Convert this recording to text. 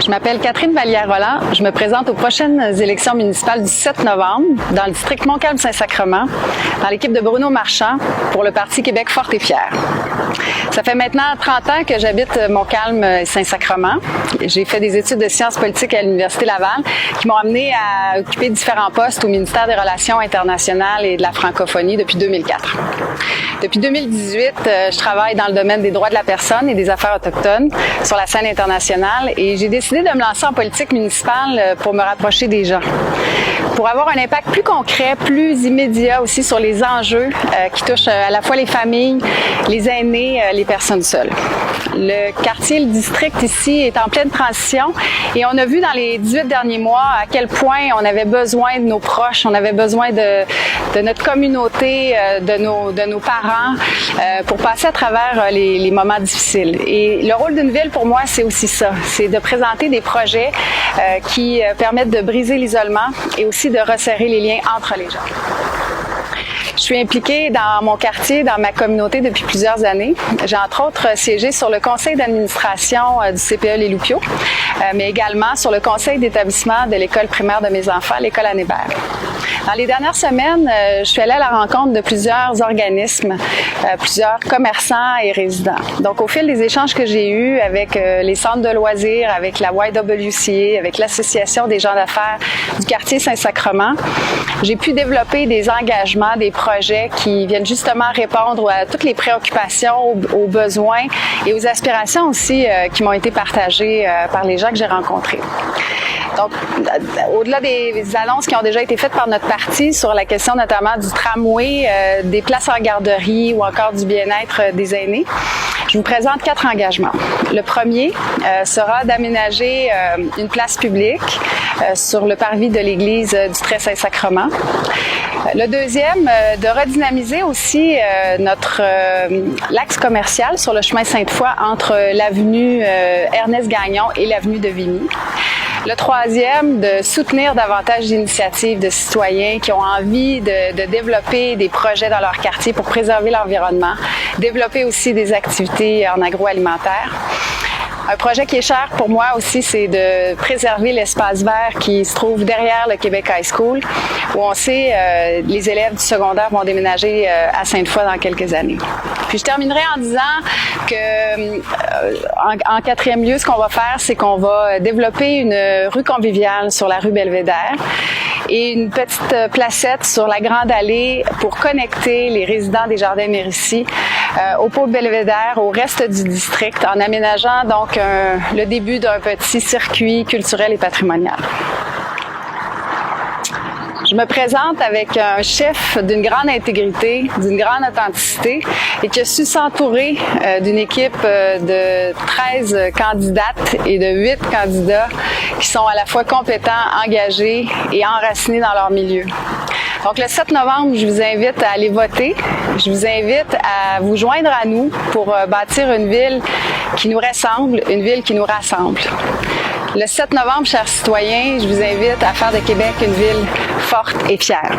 Je m'appelle Catherine Vallière-Roland. Je me présente aux prochaines élections municipales du 7 novembre dans le district Montcalm-Saint-Sacrement, dans l'équipe de Bruno Marchand pour le Parti Québec fort et fier. Ça fait maintenant 30 ans que j'habite Montcalm et Saint-Sacrement. J'ai fait des études de sciences politiques à l'Université Laval qui m'ont amené à occuper différents postes au ministère des Relations internationales et de la francophonie depuis 2004. Depuis 2018, je travaille dans le domaine des droits de la personne et des affaires autochtones sur la scène internationale et j'ai décidé de me lancer en politique municipale pour me rapprocher des gens. Pour avoir un impact plus concret, plus immédiat aussi sur les enjeux qui touchent à la fois les familles, les aînés, les personnes seules. Le quartier, le district ici est en pleine transition et on a vu dans les 18 derniers mois à quel point on avait besoin de nos proches, on avait besoin de notre communauté, de nos parents pour passer à travers les moments difficiles. Et le rôle d'une ville pour moi, c'est aussi ça, c'est de présenter des projets qui permettent de briser l'isolement et aussi de resserrer les liens entre les gens. Je suis impliquée dans mon quartier, dans ma communauté depuis plusieurs années. J'ai entre autres siégé sur le conseil d'administration du CPE Les Loupiaux, mais également sur le conseil d'établissement de l'école primaire de mes enfants, l'école Anne Hébert. Dans les dernières semaines, je suis allée à la rencontre de plusieurs organismes, plusieurs commerçants et résidents. Donc, au fil des échanges que j'ai eus avec les centres de loisirs, avec la YWCA, avec l'Association des gens d'affaires du quartier Saint-Sacrement, j'ai pu développer des engagements, des projets qui viennent justement répondre à toutes les préoccupations, aux besoins et aux aspirations aussi qui m'ont été partagées par les gens que j'ai rencontrés. Donc, au-delà des annonces qui ont déjà été faites par notre parti sur la question notamment du tramway, des places en garderie ou encore du bien-être des aînés, je vous présente 4 engagements. Le premier sera d'aménager une place publique sur le parvis de l'église du Très-Saint-Sacrement. Le deuxième, de redynamiser aussi notre l'axe commercial sur le chemin Sainte-Foy entre l'avenue Ernest Gagnon et l'avenue de Vigny. Le troisième, de soutenir davantage d'initiatives de citoyens qui ont envie de développer des projets dans leur quartier pour préserver l'environnement, développer aussi des activités en agroalimentaire. Un projet qui est cher pour moi aussi, c'est de préserver l'espace vert qui se trouve derrière le Québec High School, où on sait les élèves du secondaire vont déménager à Sainte-Foy dans quelques années. Puis je terminerai en disant que en quatrième lieu, ce qu'on va faire, c'est qu'on va développer une rue conviviale sur la rue Belvédère et une petite placette sur la Grande Allée pour connecter les résidents des Jardins Mérici au pôle Belvédère, au reste du district, en aménageant donc le début d'un petit circuit culturel et patrimonial. Je me présente avec un chef d'une grande intégrité, d'une grande authenticité et qui a su s'entourer d'une équipe de 13 candidates et de 8 candidats qui sont à la fois compétents, engagés et enracinés dans leur milieu. Donc, le 7 novembre, je vous invite à aller voter. Je vous invite à vous joindre à nous pour bâtir une ville qui nous ressemble, une ville qui nous rassemble. Le 7 novembre, chers citoyens, je vous invite à faire de Québec une ville forte et fière.